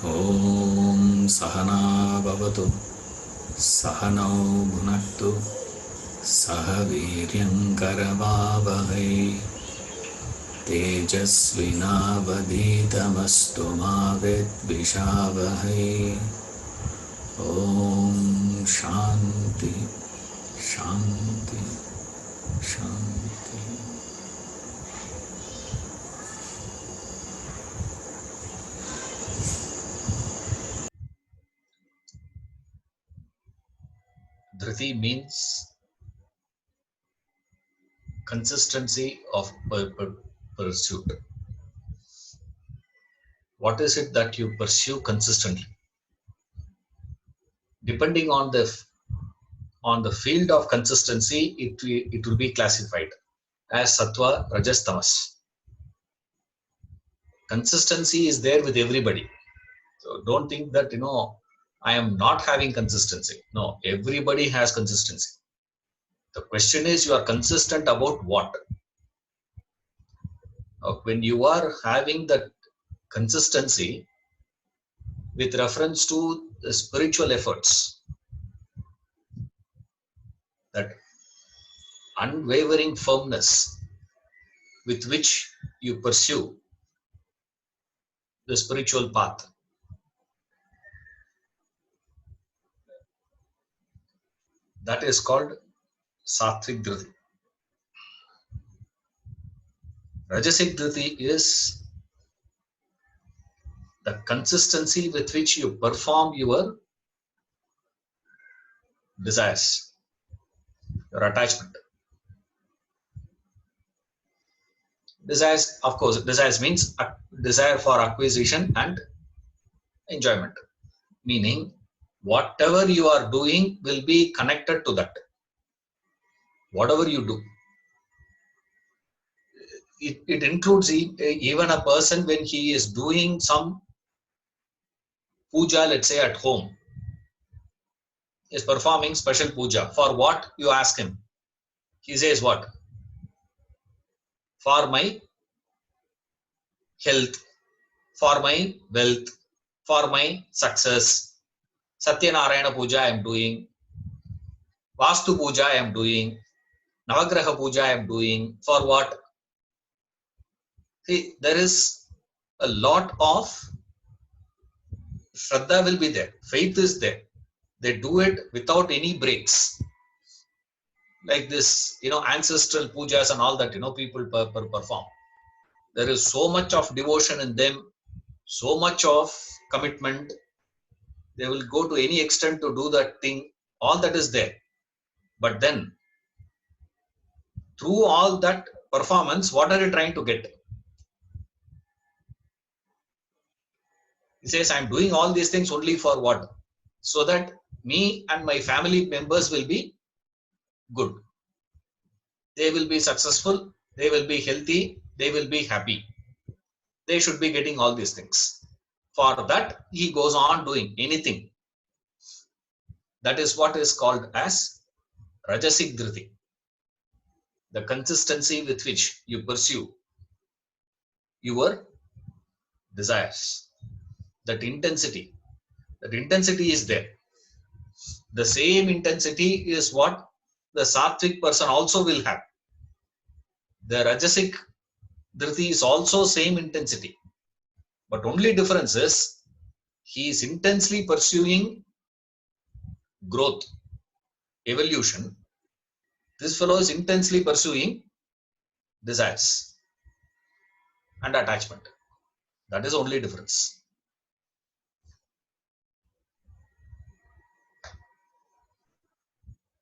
Om Sahana Bhavatu Sahanau Bhunaktu Sahaviryam Karavavahai Tejasvinavaditamastu ma vidvishavahai. Om Shanti Shanti Shanti. Dhriti means consistency of pursuit. What is it that you pursue consistently? Depending on the field of consistency, it will be classified as Sattva, Rajas, Tamas. Consistency is there with everybody. So don't think that I am not having consistency. No, everybody has consistency. The question is, you are consistent about what? When you are having that consistency with reference to the spiritual efforts, that unwavering firmness with which you pursue the spiritual path, that is called Satvic Dhriti. Rajasic Dhriti is the consistency with which you perform your desires, your attachment. Desires, of course, desires means desire for acquisition and enjoyment, meaning whatever you are doing will be connected to that. Whatever you do, it includes even a person when he is doing some puja, let's say at home, is performing special puja. For what? You ask him. He says what? For my health, for my wealth, for my success. Satyanarayana puja I am doing. Vastu puja I am doing. Navagraha puja I am doing. For what? See, there is a lot of Shraddha will be there. Faith is there. They do it without any breaks. Like this, ancestral pujas and all that, people perform. There is so much of devotion in them, so much of commitment. They will go to any extent to do that thing. All that is there. But then, through all that performance, what are you trying to get? He says, I'm doing all these things only for what? So that me and my family members will be good. They will be successful. They will be healthy. They will be happy. They should be getting all these things. For that, he goes on doing anything. That is what is called as Rajasic Dhriti. The consistency with which you pursue your desires. That intensity is there. The same intensity is what the Sattvic person also will have. The Rajasic Dhriti is also same intensity. But only difference is he is intensely pursuing growth, evolution. This fellow is intensely pursuing desires and attachment. That is only difference.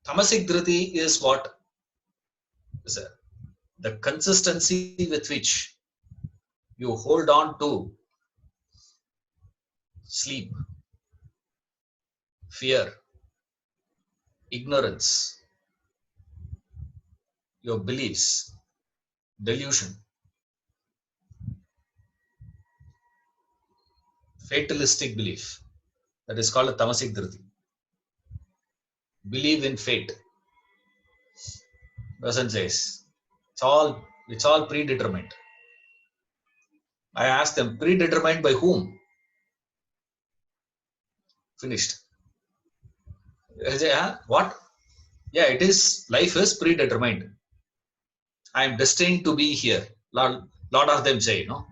Tamasic Dhriti is what? Is the consistency with which you hold on to sleep, fear, ignorance, your beliefs, delusion, fatalistic belief. That is called a Tamasic Dhriti. Believe in fate. Person says, it's all predetermined. I ask them, predetermined by whom? Finished. What? Yeah, it is. Life is predetermined. I am destined to be here. Lot of them say, no.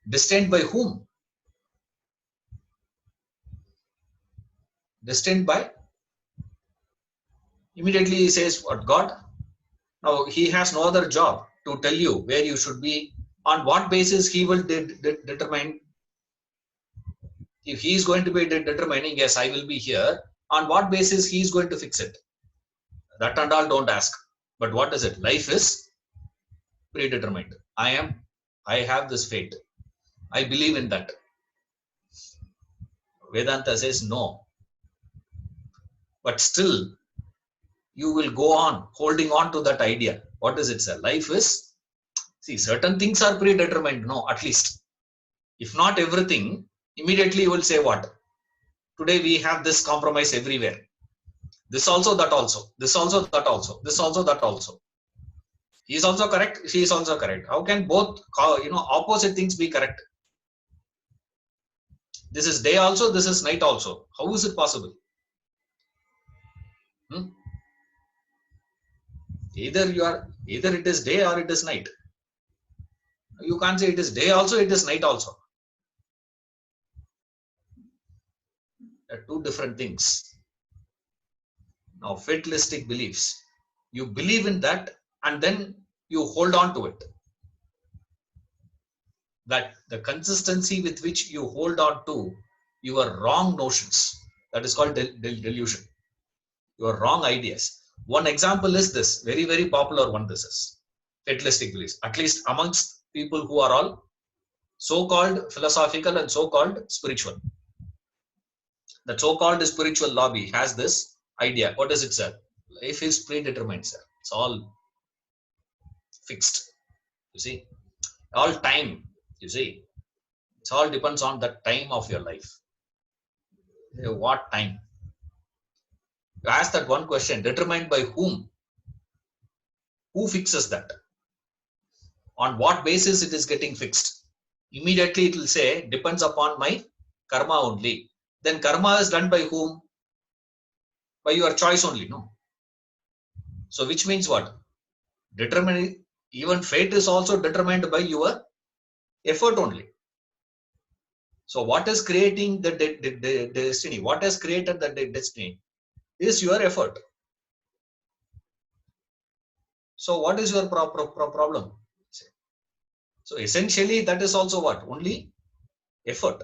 Destined by whom? Destined by? Immediately he says, what? God? Now he has no other job to tell you where you should be. On what basis he will determine? If he is going to be determining, yes, I will be here. On what basis he is going to fix it? That and all don't ask. But what is it? Life is predetermined. I have this fate. I believe in that. Vedanta says no. But still, you will go on holding on to that idea. What is it, sir? Life is, see, certain things are predetermined. No, at least. If not everything, immediately you will say what? Today we have this compromise everywhere. This also, that also. This also, that also. This also, that also. He is also correct. She is also correct. How can both, opposite things be correct? This is day also. This is night also. How is it possible? Either it is day or it is night. You can't say it is day also, it is night also. They're two different things. Now, fatalistic beliefs. You believe in that and then you hold on to it. That the consistency with which you hold on to your wrong notions, that is called delusion. Your wrong ideas. One example is this, very, very popular one. This is fatalistic beliefs, at least amongst people who are all so-called philosophical and so-called spiritual. The so-called spiritual lobby has this idea. What is it, sir? Life is predetermined, sir. It's all fixed. You see, all time. You see, it all depends on the time of your life. What time? You ask that one question, determined by whom? Who fixes that? On what basis it is getting fixed? Immediately it will say, depends upon my karma only. Then karma is done by whom? By your choice only, no? So which means what? Determining, even fate is also determined by your effort only. So what is creating the destiny? What has created the destiny is your effort. So what is your problem? So essentially that is also what? Only effort.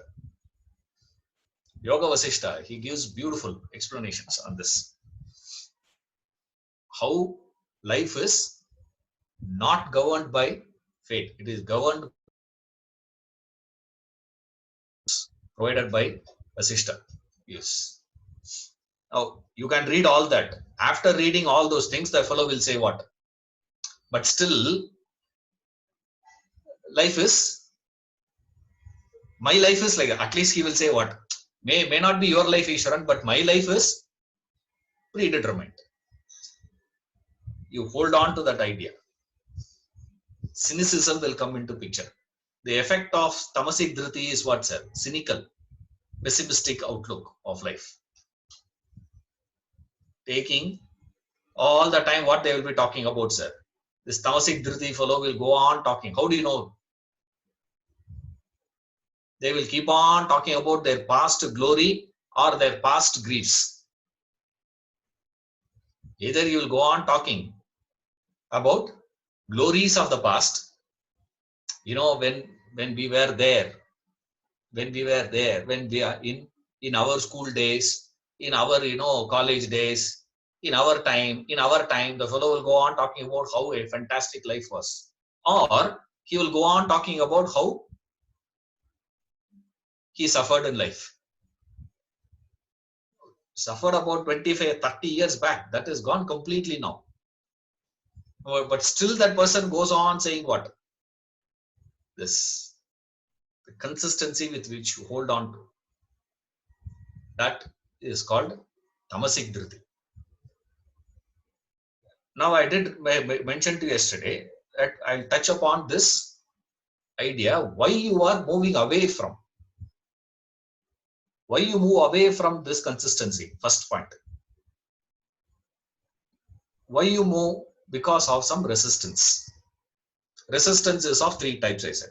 Yoga Vasishta, he gives beautiful explanations on this. How life is not governed by fate. It is governed, provided by Vasishta. Yes. Now you can read all that. After reading all those things, the fellow will say what? But still, life is, my life is like, at least he will say what? May not be your life, Ishwaran, but my life is predetermined. You hold on to that idea. Cynicism will come into picture. The effect of Tamasic Dhriti is what, sir? Cynical, pessimistic outlook of life. Taking all the time what they will be talking about, sir. This Tamasic Dhriti fellow will go on talking. How do you know? They will keep on talking about their past glory or their past griefs. Either you will go on talking about glories of the past, when we were there, when we are in our school days, in our college days, in our time, the fellow will go on talking about how a fantastic life was, or he will go on talking about how he suffered in life. Suffered about 25, 30 years back. That is gone completely now. But still that person goes on saying what? This, the consistency with which you hold on to. That is called Tamasic Dhriti. Now I did mention to you yesterday that I'll touch upon this idea, why you are moving away from. Why you move away from this consistency? First point. Why you move? Because of some resistance. Resistance is of three types, I said.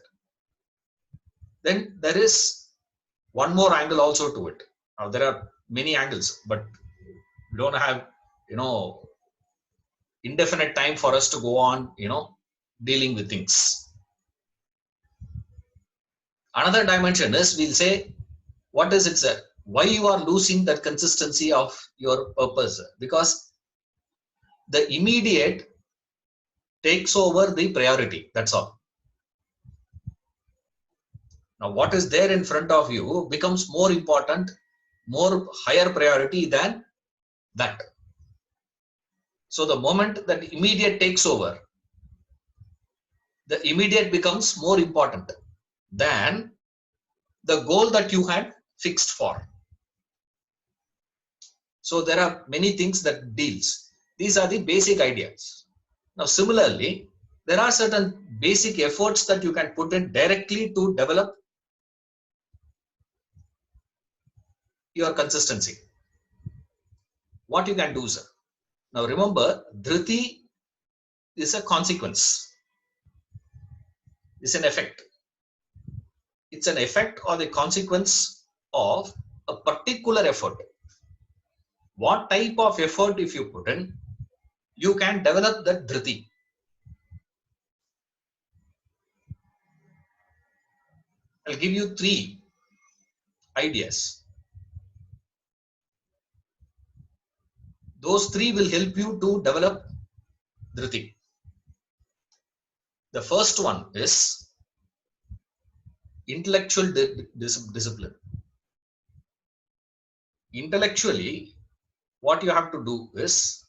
Then there is one more angle also to it. Now there are many angles, but we don't have, indefinite time for us to go on, dealing with things. Another dimension is, we'll say, what is it, sir? Why you are losing that consistency of your purpose? Because the immediate takes over the priority. That's all. Now, what is there in front of you becomes more important, more higher priority than that. So the moment that immediate takes over, the immediate becomes more important than the goal that you had fixed for. So there are many things that deals. These are the basic ideas. Now, similarly, there are certain basic efforts that you can put in directly to develop your consistency. What you can do, sir? Now, remember, Dhriti is a consequence. It's an effect. It's an effect or the consequence of a particular effort. What type of effort, if you put in, you can develop that Dhriti. I'll give you three ideas. Those three will help you to develop Dhriti. The first one is intellectual discipline. Intellectually, what you have to do is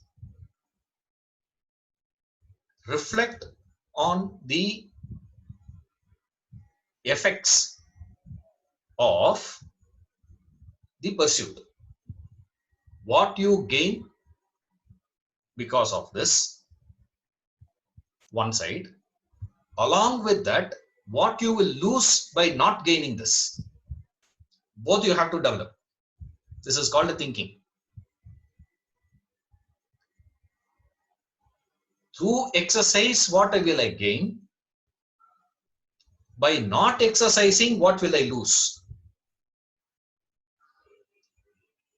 reflect on the effects of the pursuit. What you gain because of this, one side. Along with that, what you will lose by not gaining this. Both you have to develop. This is called a thinking. Through exercise, what will I gain? By not exercising, what will I lose?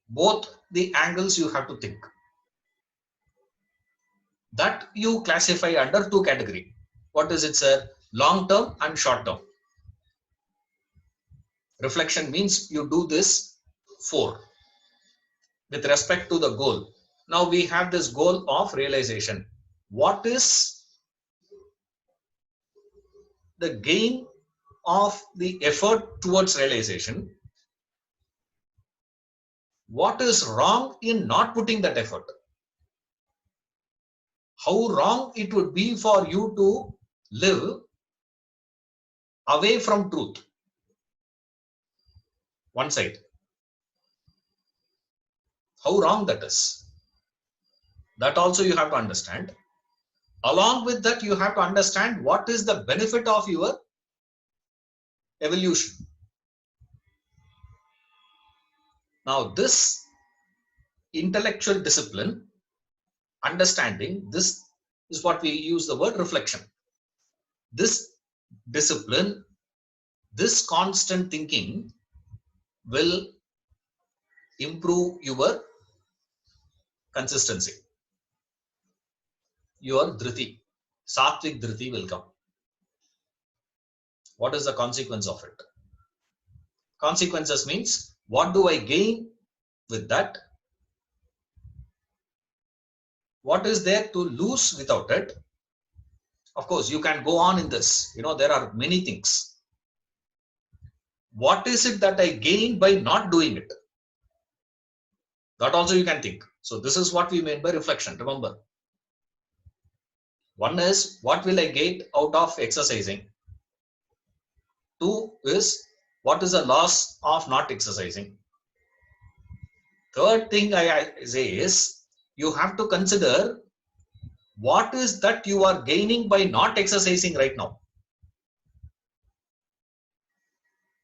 Both the angles you have to think. That you classify under two categories. What is it, sir? Long term and short term. Reflection means you do this with respect to the goal. Now we have this goal of realization. What is the gain of the effort towards realization? What is wrong in not putting that effort? How wrong it would be for you to live away from truth. One side. How wrong that is. That also you have to understand. Along with that, you have to understand what is the benefit of your evolution. Now, this intellectual discipline, understanding, this is what we use the word reflection. This discipline, this constant thinking will improve your consistency. Your Dhriti, Satvic Dhriti will come. What is the consequence of it? Consequences means, what do I gain with that? What is there to lose without it? Of course, you can go on in this. There are many things. What is it that I gain by not doing it? That also you can think. So this is what we mean by reflection. Remember, one is, what will I get out of exercising? Two is, what is the loss of not exercising? Third thing I say is, you have to consider what is that you are gaining by not exercising right now.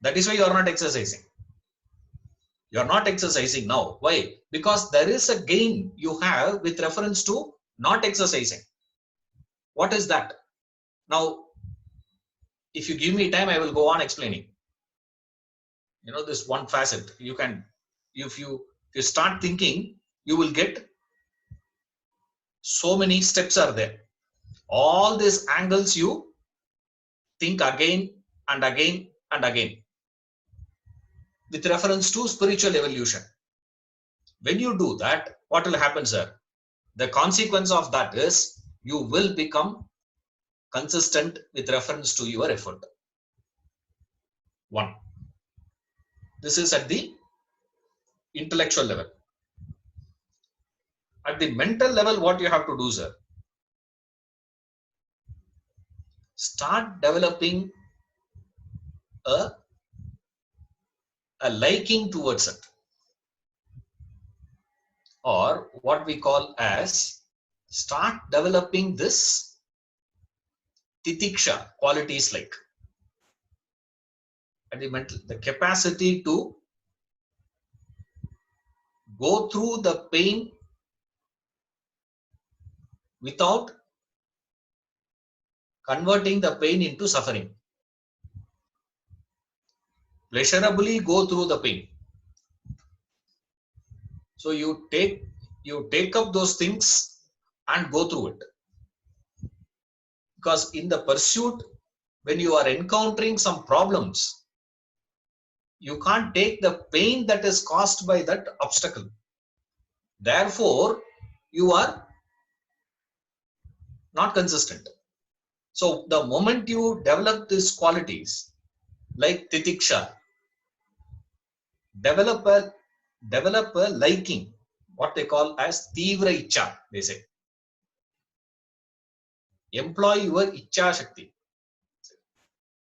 That is why you are not exercising. You are not exercising now. Why? Because there is a gain you have with reference to not exercising. What is that? Now, if you give me time, I will go on explaining. This one facet. You can, if you start thinking, you will get so many steps are there. All these angles you think again and again and again with reference to spiritual evolution. When you do that, what will happen, sir? The consequence of that is you will become consistent with reference to your effort. One. This is at the intellectual level. At the mental level, what you have to do, sir? Start developing a liking towards it, or what we call as start developing this titiksha qualities, like at the mental, the capacity to go through the pain without converting the pain into suffering. Pleasurably go through the pain. So you take up those things and go through it. Because in the pursuit, when you are encountering some problems, you can't take the pain that is caused by that obstacle. Therefore, you are not consistent. So the moment you develop these qualities, like titiksha, develop a liking, what they call as tivra icha, they say. Employ your icha shakti.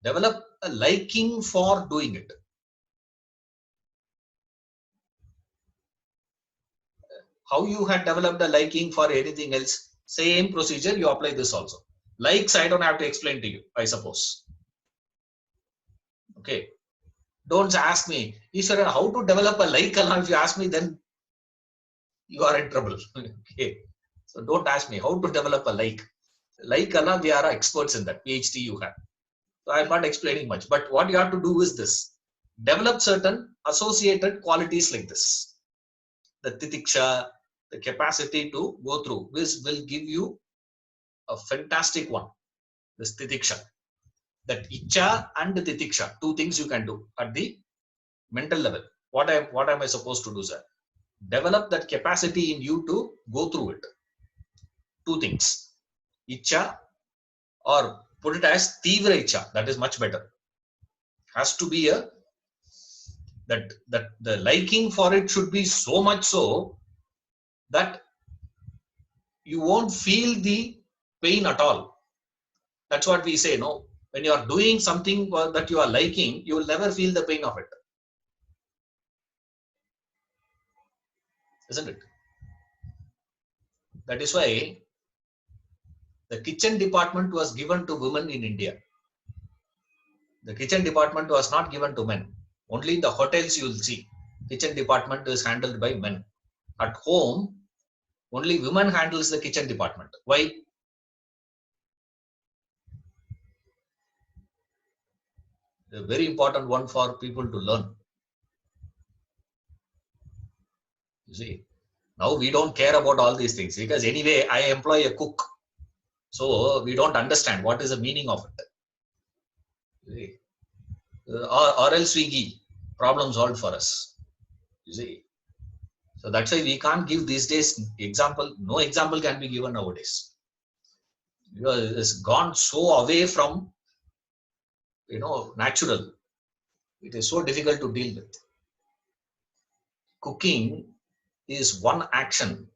Develop a liking for doing it. How you had developed a liking for anything else, same procedure you apply this also. Likes I don't have to explain to you, I suppose. Okay. Don't ask me, Ishwara, how to develop a like Allah. If you ask me, then you are in trouble. Okay. So don't ask me how to develop a like. Like Allah, we are experts in that. PhD you have. So I'm not explaining much. But what you have to do is this. Develop certain associated qualities like this. The titiksha, the capacity to go through. This will give you a fantastic one. This titiksha. That icha and the titiksha. Two things you can do at the mental level. What am I supposed to do, sir? Develop that capacity in you to go through it. Two things. Icha, or put it as tivra icha. That is much better. Has to be that the liking for it should be so much so that you won't feel the pain at all. That's what we say, no? When you are doing something that you are liking, you will never feel the pain of it. Isn't it? That is why the kitchen department was given to women in India. The kitchen department was not given to men. Only in the hotels you will see kitchen department is handled by men. At home, only women handles the kitchen department. Why? A very important one for people to learn. You see, now we don't care about all these things because anyway I employ a cook. So we don't understand what is the meaning of it. You see? Or else we give problem solved for us. You see. So that's why we can't give these days example. No example can be given nowadays. Because it's gone so away from natural. It is so difficult to deal with. Cooking is one action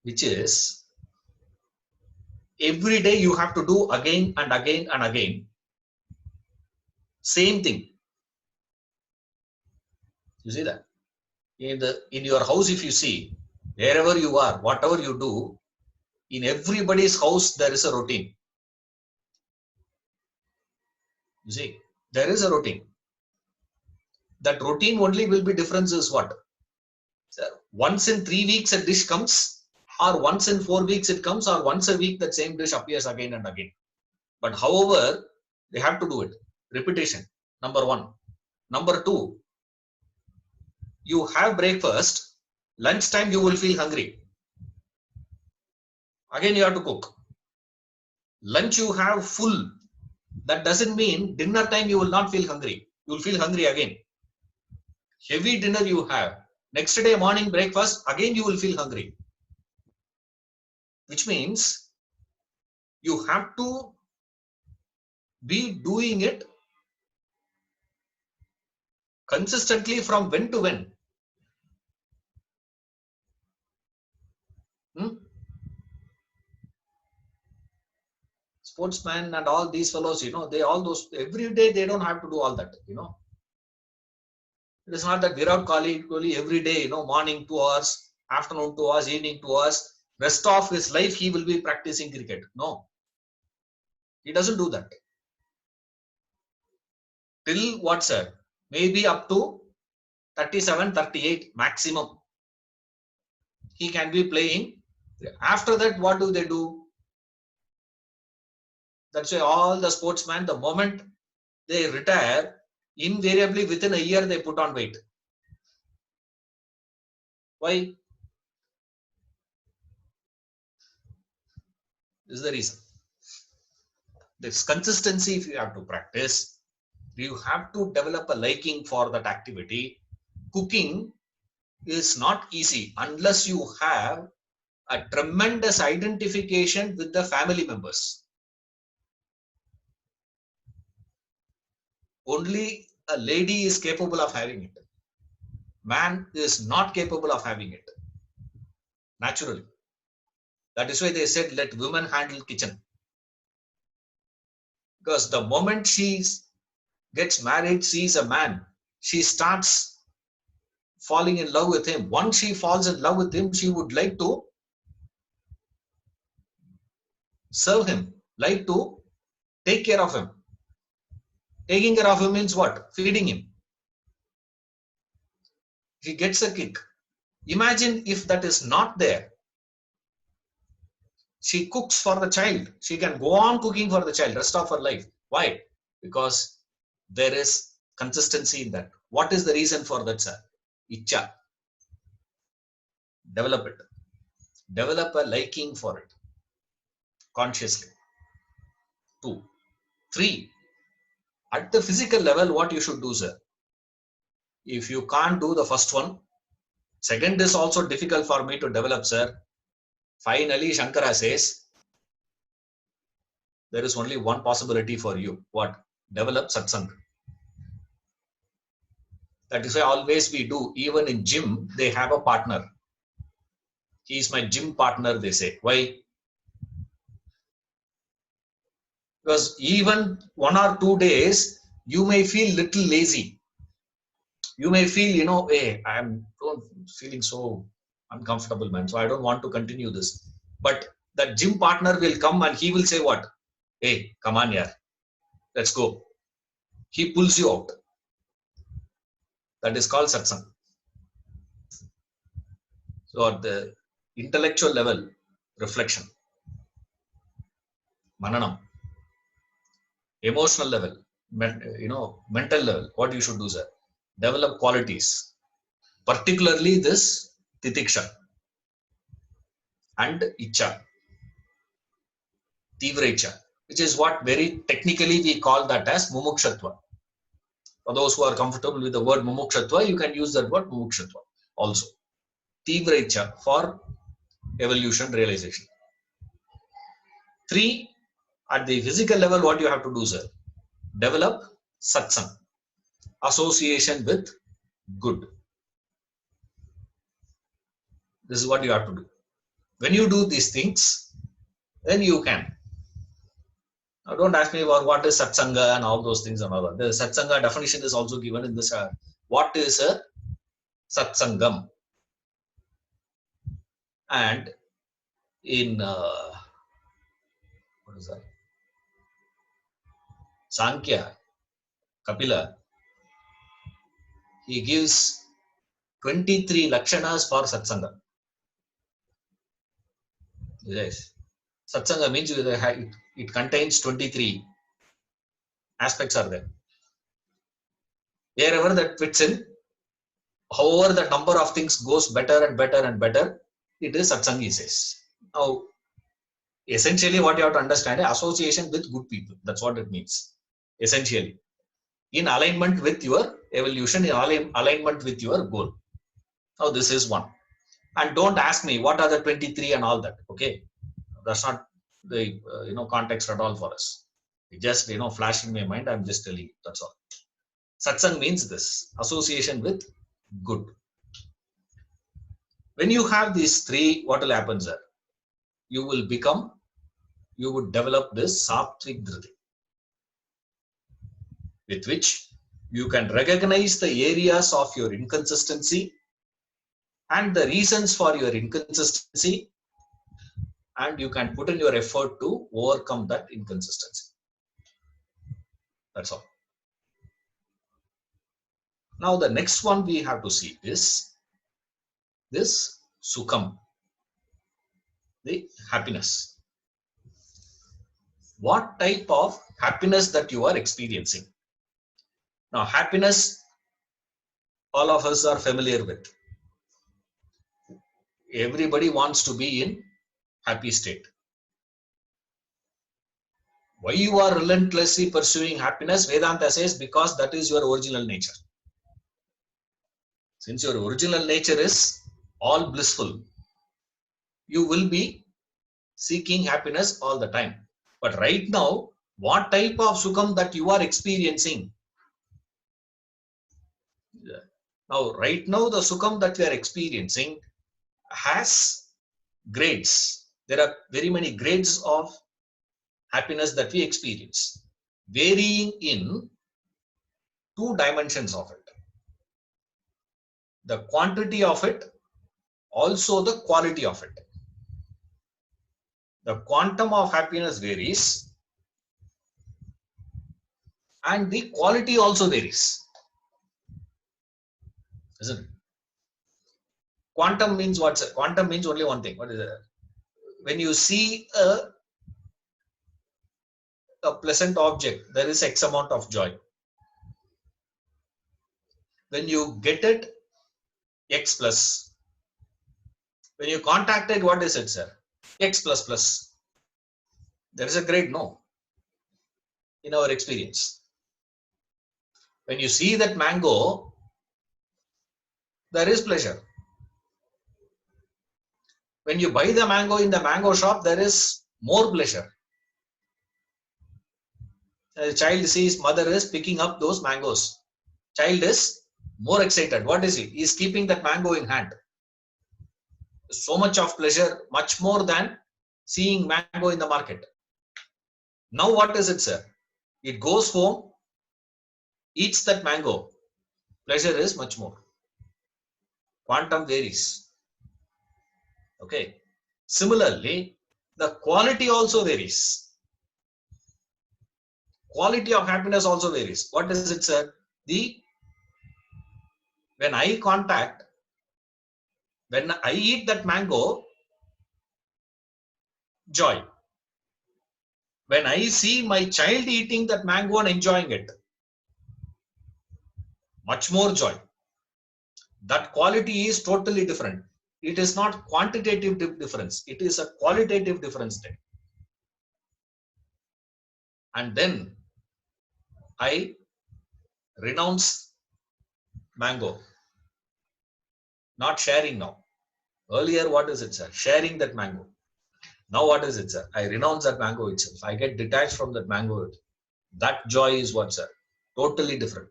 which is every day you have to do again and again and again. Same thing. You see that? In your house, if you see, wherever you are, whatever you do, in everybody's house there is a routine. You see, there is a routine. That routine only will be difference is what? Once in 3 weeks a dish comes, or once in 4 weeks it comes, or once a week that same dish appears again and again. But however, they have to do it. Repetition, number one. Number two, you have breakfast, lunchtime you will feel hungry. Again you have to cook. Lunch you have full. That doesn't mean dinner time you will not feel hungry. You will feel hungry again. Heavy dinner you have. Next day morning breakfast, again you will feel hungry. Which means you have to be doing it consistently from when to when. Sportsmen and all these fellows, they all those every day they don't have to do all that. It is not that Virat Kohli every day, morning 2 hours, afternoon 2 hours, evening 2 hours, rest of his life he will be practicing cricket. No, he doesn't do that. Till what, sir? Maybe up to 37, 38 maximum. He can be playing. After that, what do they do? That's why all the sportsmen, the moment they retire, invariably within a year they put on weight. Why? This is the reason. This consistency, if you have to practice, you have to develop a liking for that activity. Cooking is not easy unless you have a tremendous identification with the family members. Only a lady is capable of having it. Man is not capable of having it naturally. That is why they said let women handle kitchen. Because the moment she gets married, sees a man, she starts falling in love with him. Once she falls in love with him, she would like to serve him, like to take care of him. Taking care of him means what? Feeding him. He gets a kick. Imagine if that is not there. She cooks for the child. She can go on cooking for the child rest of her life. Why? Because there is consistency in that. What is the reason for that, sir? Icha. Develop it. Develop a liking for it consciously. 2. 3. At the physical level, what you should do, sir? If you can't do the first one, second is also difficult for me to develop, sir. Finally, Shankara says, there is only one possibility for you. What? Develop satsang. That is why always we do. Even in gym, they have a partner. He is my gym partner, they say. Why? Because even 1 or 2 days, you may feel little lazy. You may feel, hey, I'm feeling so uncomfortable, man. So I don't want to continue this. But that gym partner will come and he will say what? Hey, come on, yeah. Let's go. He pulls you out. That is called satsang. So at the intellectual level, reflection, mananam, emotional level, mental level, what you should do, sir? Develop qualities, particularly this titiksha and icha, tivra icha, which is what very technically we call that as mumukshatva. For those who are comfortable with the word mumukshatva, you can use that word mumukshatva also. Tivra icha for evolution realization. 3, at the physical level, what you have to do, sir? Develop satsang, association with good. This is what you have to do. When you do these things, then you can. Now, don't ask me about what is satsanga and all those things and all that. The satsanga definition is also given in this. What is a satsangam? And in what is that? Sankhya, Kapila, he gives 23 lakshanas for satsanga. Yes. Satsanga means it contains 23 aspects are there. Wherever that fits in, however the number of things goes better and better and better, it is satsanga, he says. Now, essentially what you have to understand is association with good people. That's what it means. Essentially. In alignment with your evolution, in alignment with your goal. Now, this is one. And don't ask me what are the 23 and all that. Okay. That's not the context at all for us. It just flashed in my mind. I'm just telling you. That's all. Satsang means this, association with good. When you have these three, what will happen, sir? You would develop this Satvic Dhriti, with which you can recognize the areas of your inconsistency and the reasons for your inconsistency, and you can put in your effort to overcome that inconsistency. That's all. Now, the next one we have to see is this Sukham, the happiness. What type of happiness that you are experiencing? Now, happiness, all of us are familiar with. Everybody wants to be in happy state. Why you are relentlessly pursuing happiness? Vedanta says because that is your original nature. Since your original nature is all blissful, you will be seeking happiness all the time. But right now, what type of Sukham that you are experiencing? Now, right now, the Sukham that we are experiencing has grades. There are very many grades of happiness that we experience, varying in two dimensions of it. The quantity of it, also the quality of it. The quantum of happiness varies and the quality also varies. Isn't it? Quantum means what? Quantum means only one thing. What is it? When you see a pleasant object, there is X amount of joy. When you get it, X plus. When you contact it, what is it, sir? X plus plus. There is a grade no in our experience. When you see that mango, there is pleasure. When you buy the mango in the mango shop, there is more pleasure. A child sees mother is picking up those mangoes. Child is more excited. What is he? He is keeping that mango in hand. So much of pleasure, much more than seeing mango in the market. Now what is it, sir? It goes home, eats that mango. Pleasure is much more. Quantum varies. Okay. Similarly, the quality also varies. Quality of happiness also varies. What is it, sir? When I eat that mango, joy. When I see my child eating that mango and enjoying it, much more joy. That quality is totally different. It is not quantitative difference. It is a qualitative difference there. And then I renounce mango. Not sharing now. Earlier, what is it, sir? Sharing that mango. Now, what is it, sir? I renounce that mango itself. I get detached from that mango. That joy is what, sir? Totally different.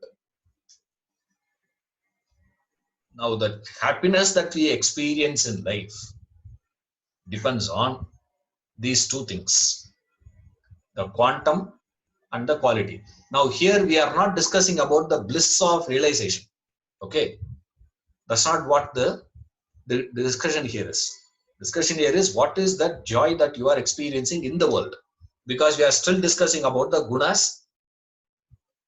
Now, the happiness that we experience in life depends on these two things, the quantum and the quality. Now, here we are not discussing about the bliss of realization. Okay. That's not what the discussion here is. Discussion here is what is that joy that you are experiencing in the world, because we are still discussing about the gunas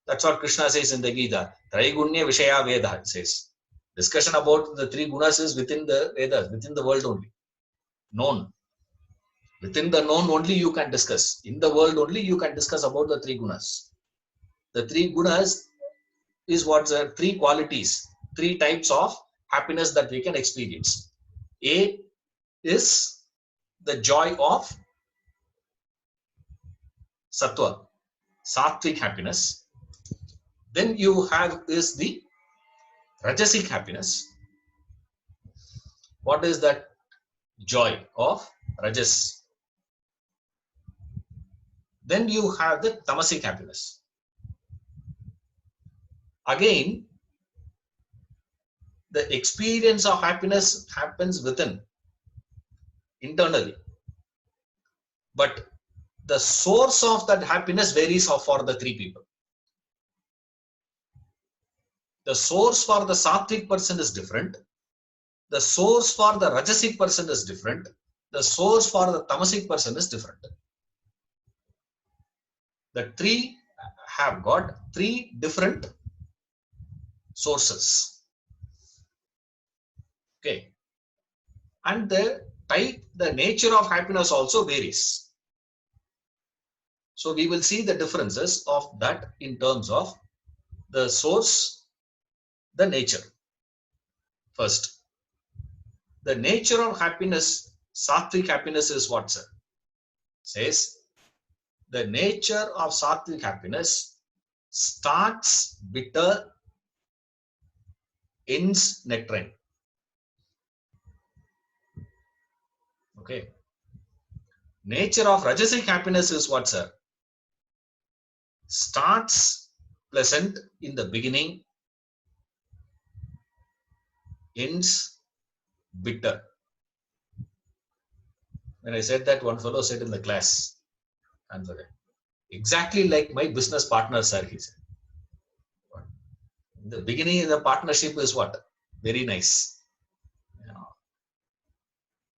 That's what Krishna says in the Gita. Traigunya Vishaya Veda, it says. Discussion about the three gunas is within the Vedas, within the world only. Known. Within the known only you can discuss. In the world only you can discuss about the three gunas. The three gunas is what the three qualities, three types of happiness that we can experience. A is the joy of Sattva, Satvic happiness. Then you have is the Rajasic happiness. What is that joy of Rajas? Then you have the Tamasic happiness. Again, the experience of happiness happens within, internally. But the source of that happiness varies for the three people. The source for the Sattvic person is different. The source for the Rajasic person is different. The source for the Tamasic person is different. The three have got three different sources. Okay. And the type, the nature of happiness also varies. So we will see the differences of that in terms of the source, the nature. First, the nature of happiness, Sattvic happiness is what, sir? Says, the nature of Sattvic happiness starts bitter, ends nectarine. Okay. Nature of Rajasic happiness is what, sir? Starts pleasant in the beginning, ends bitter. When I said that, one fellow said in the class, and exactly like my business partner, sir, he said. In the beginning, the partnership is what? Very nice.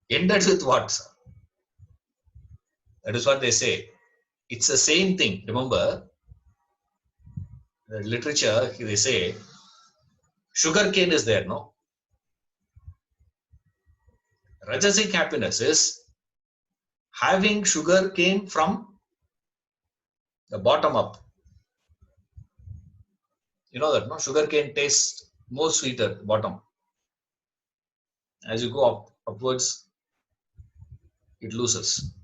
Ended with what, sir? That is what they say. It's the same thing. Remember, the literature, they say, sugar cane is there, no? Rajasic happiness is having sugar cane from the bottom up. You know that, no? Sugar cane tastes more sweeter at the bottom. As you go upwards, it loses.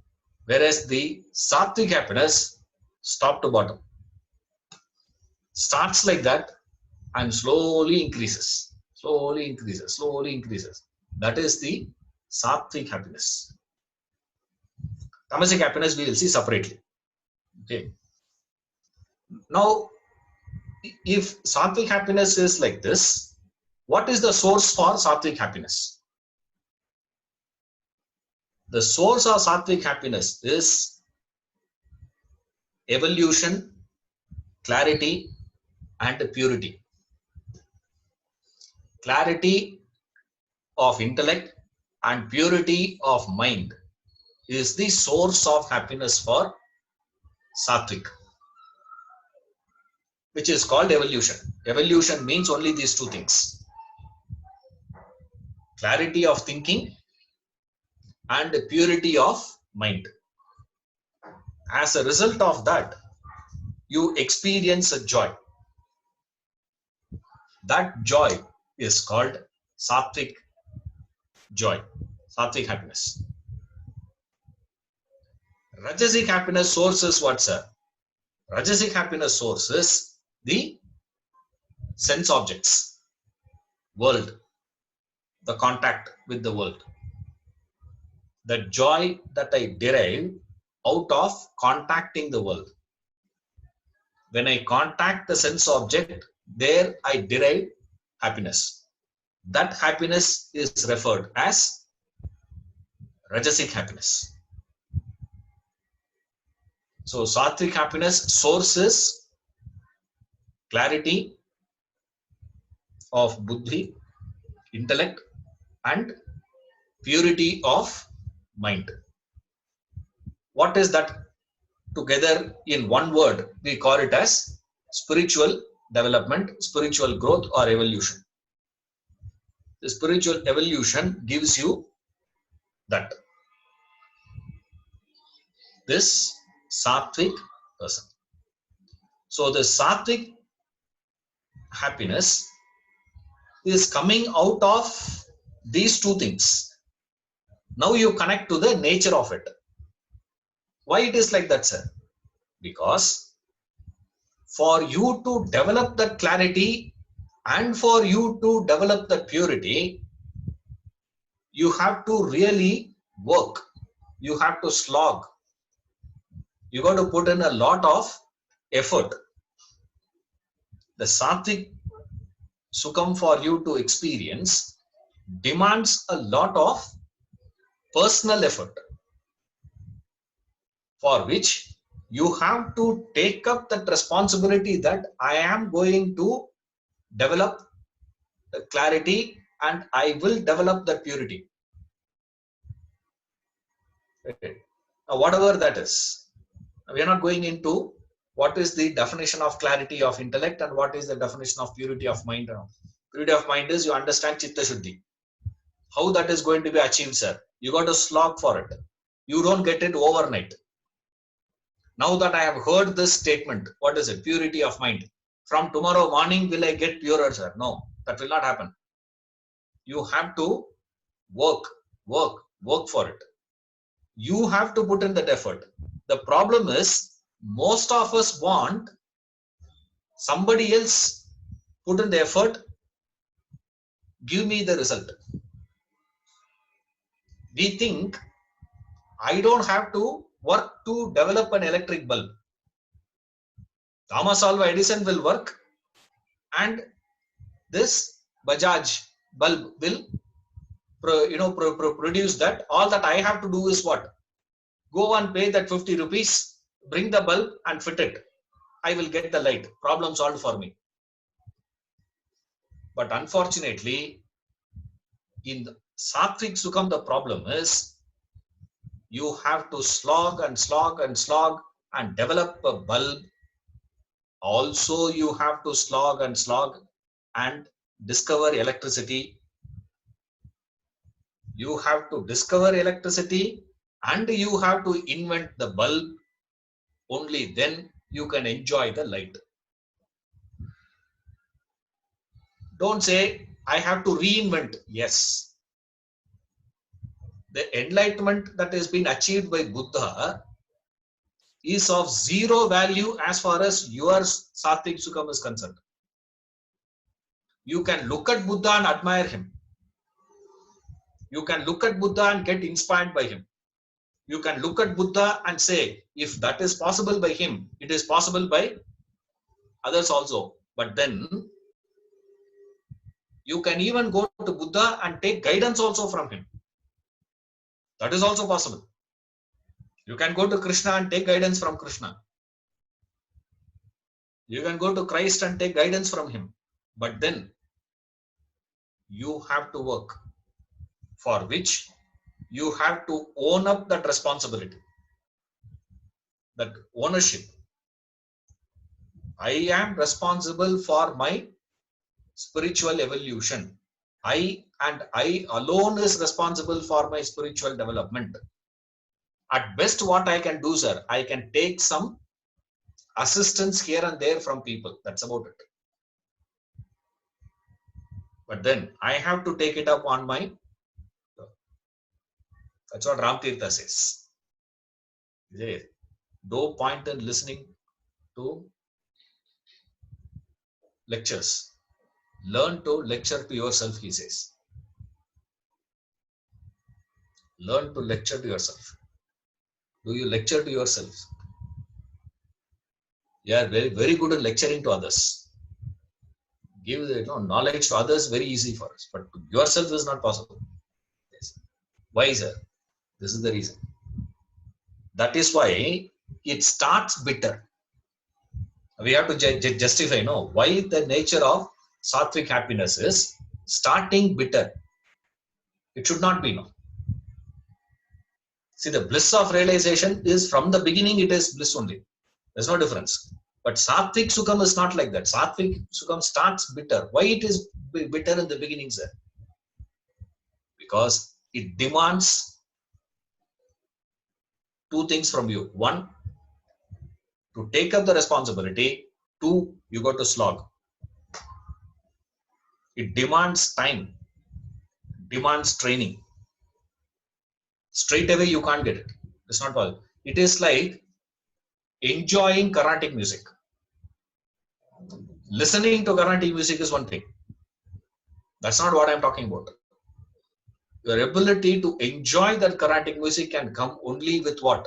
Whereas the Sattvic happiness, top to bottom, starts like that and slowly increases. Slowly increases. Slowly increases. That is the Sattvic happiness. Tamasic happiness we will see separately. Okay. Now, if Sattvic happiness is like this, what is the source for Sattvic happiness? The source of Sattvic happiness is evolution, clarity, and purity. Clarity of intellect and purity of mind is the source of happiness for Sattvic, which is called evolution. Evolution means only these two things: clarity of thinking and purity of mind. As a result of that, you experience a joy. That joy is called Sattvic joy, Sattvic happiness. Rajasic happiness source is what, sir? Rajasic happiness source is the sense objects, world, the contact with the world. The joy that I derive out of contacting the world. When I contact the sense object, there I derive happiness. That happiness is referred as Rajasic happiness. So Sattvic happiness source is clarity of buddhi, intellect, and purity of mind. What is that? Together in one word, we call it as spiritual development, spiritual growth or evolution. The spiritual evolution gives you that. This Satvic person. So the Satvic happiness is coming out of these two things. Now you connect to the nature of it. Why it is like that, sir? Because for you to develop that clarity and for you to develop that purity, you have to really work. You have to slog. You got to put in a lot of effort. The Satvic Sukham for you to experience demands a lot of personal effort, for which you have to take up that responsibility that I am going to develop the clarity and I will develop that purity. Okay. Now, whatever that is, we are not going into what is the definition of clarity of intellect and what is the definition of purity of mind. Purity of mind is you understand Chitta Shuddhi. How that is going to be achieved, sir? You got to slog for it. You don't get it overnight. Now that I have heard this statement, what is it? Purity of mind. From tomorrow morning, will I get purer, sir? No, that will not happen. You have to work for it. You have to put in that effort. The problem is, most of us want somebody else put in the effort, give me the result. We think I don't have to work to develop an electric bulb. Thomas Alva Edison will work and this Bajaj bulb will produce that. All that I have to do is what? Go and pay that 50 rupees, bring the bulb and fit it. I will get the light. Problem solved for me. But unfortunately, in Satvic Sukham, the problem is you have to slog and develop a bulb. Also, you have to slog and discover electricity. You have to discover electricity and you have to invent the bulb. Only then you can enjoy the light. Don't say, I have to reinvent. Yes. The enlightenment that has been achieved by Buddha is of zero value as far as your Satvic Sukham is concerned. You can look at Buddha and admire him. You can look at Buddha and get inspired by him. You can look at Buddha and say, if that is possible by him, it is possible by others also. But then, you can even go to Buddha and take guidance also from him. That is also possible. You can go to Krishna and take guidance from Krishna. You can go to Christ and take guidance from him. But then, you have to work, for which you have to own up that responsibility, that ownership. I am responsible for my spiritual evolution. I alone is responsible for my spiritual development. At best, what I can do, sir, I can take some assistance here and there from people. That's about it. But then I have to take it up on my. That's what Ram Tirtha says. No point in listening to lectures. Learn to lecture to yourself, he says. Learn to lecture to yourself. Do you lecture to yourself? You are very, very good at lecturing to others. Give knowledge to others very easy for us, but to yourself is not possible. Yes. Why, sir? This is the reason. That is why it starts bitter. We have to justify why the nature of Satvic happiness is starting bitter. It should not be. See, the bliss of realization is from the beginning, it is bliss only. There's no difference. But Satvic Sukham is not like that. Satvic Sukham starts bitter. Why it is bitter in the beginning, sir? Because it demands two things from you. One, to take up the responsibility. Two, you got to slog. It demands time, demands training. Straight away, you can't get it. It's not possible. It is like enjoying Carnatic music. Listening to Carnatic music is one thing. That's not what I'm talking about. Your ability to enjoy that Carnatic music can come only with what?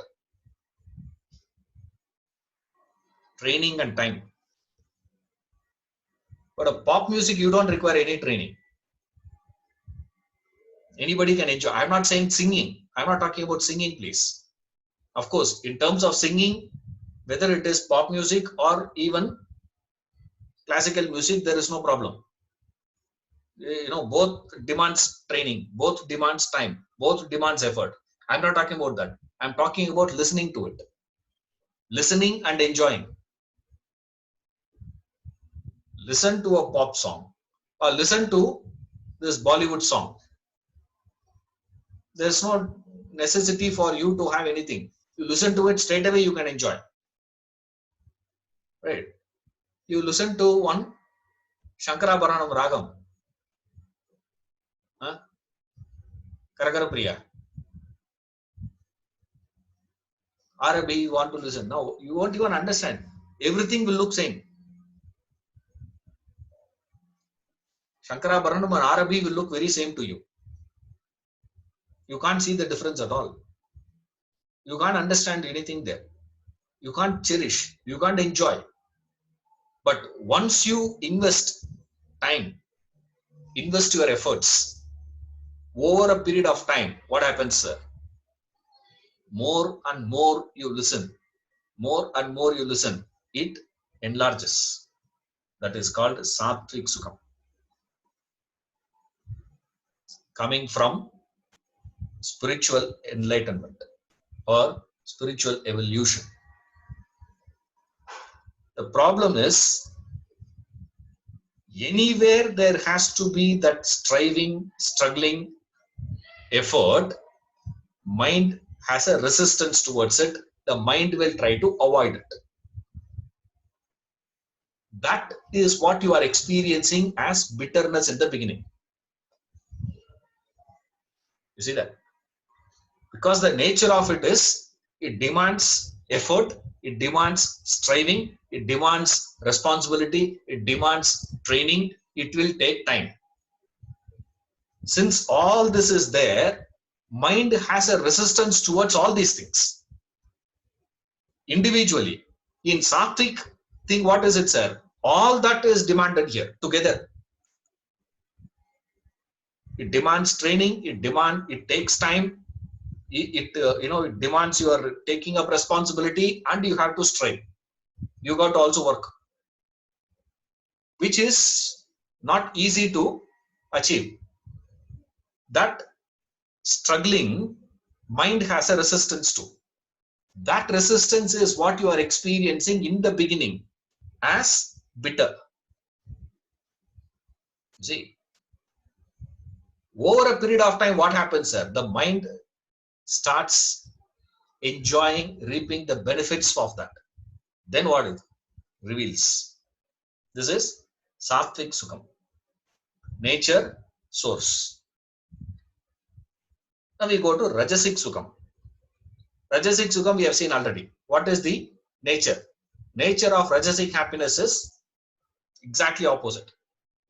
Training and time. But a pop music, you don't require any training. Anybody can enjoy. I'm not saying singing. I'm not talking about singing, please. Of course, in terms of singing, whether it is pop music or even classical music, there is no problem. Both demands training, both demands time, both demands effort. I'm not talking about that. I'm talking about listening to it. Listening and enjoying. Listen to a pop song or listen to this Bollywood song. There's no necessity for you to have anything. You listen to it straight away, you can enjoy. Right? You listen to one Shankarabharanam Ragam. Karakara Priya. Arabi, you want to listen. No, you won't even understand. Everything will look same. Shankarabharanam and Arabi will look very same to you. You can't see the difference at all. You can't understand anything there. You can't cherish. You can't enjoy. But once you invest time, invest your efforts, over a period of time, what happens, sir? More and more you listen. More and more you listen. It enlarges. That is called Satvic Sukham. Coming from spiritual enlightenment or spiritual evolution. The problem is, anywhere there has to be that striving, struggling, effort, mind has a resistance towards it. The mind will try to avoid it. That is what you are experiencing as bitterness in the beginning. You see that? Because the nature of it is, it demands effort, it demands striving, it demands responsibility, it demands training, it will take time. Since all this is there, mind has a resistance towards all these things. Individually, in Satvic thing, what is it, sir? All that is demanded here together. It demands training, it takes time, it demands your taking up responsibility, and you have to strive. You got to also work, which is not easy to achieve. That struggling mind has a resistance to. That resistance is what you are experiencing in the beginning as bitter. See, over a period of time, what happens, sir? The mind starts enjoying, reaping the benefits of that. Then what it reveals? This is Satvic Sukham. Nature, source. Now we go to Rajasic Sukham. Rajasic Sukham we have seen already. What is the nature? Nature of Rajasic happiness is exactly opposite.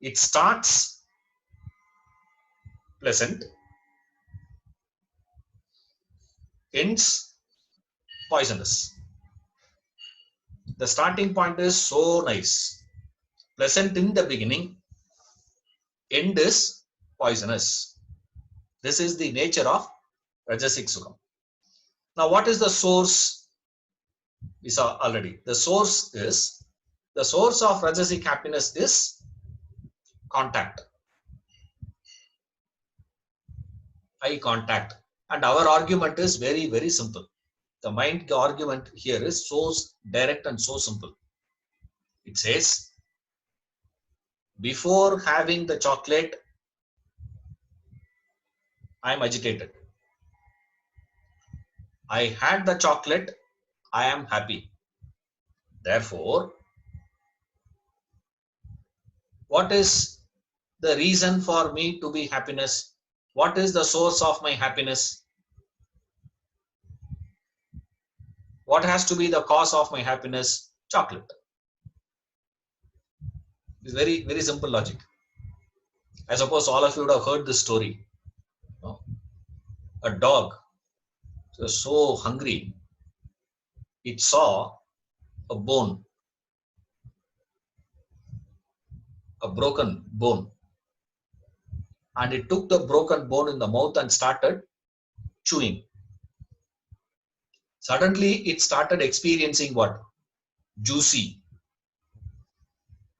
It starts pleasant, ends poisonous. The starting point is so nice. Pleasant in the beginning, end is poisonous. This is the nature of Rajasic Sukham. Now, what is the source? We saw already. The source of Rajasic happiness is contact. Eye contact. And our argument is very, very simple. The mind argument here is so direct and so simple. It says, before having the chocolate, I am agitated. I had the chocolate, I am happy. Therefore, what is the reason for me to be happiness? What is the source of my happiness? What has to be the cause of my happiness? Chocolate. It's very, very simple logic. I suppose all of you would have heard this story. No? A dog was so hungry, it saw a bone, a broken bone, and it took the broken bone in the mouth and started chewing. Suddenly, it started experiencing what? Juicy,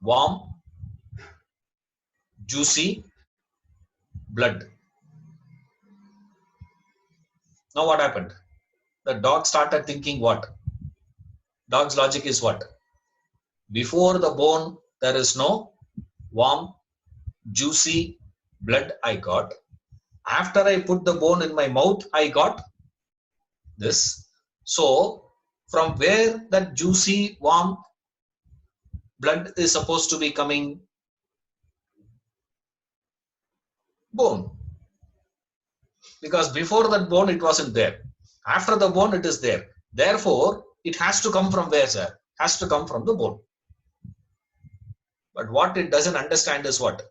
warm, juicy blood. Now what happened? The dog started thinking what? Dog's logic is what? Before the bone, there is no warm, juicy blood I got. After I put the bone in my mouth, I got this. So, from where that juicy, warm blood is supposed to be coming? Bone. Because before that bone, it wasn't there. After the bone, it is there. Therefore, it has to come from where, sir? Has to come from the bone. But what it doesn't understand is what?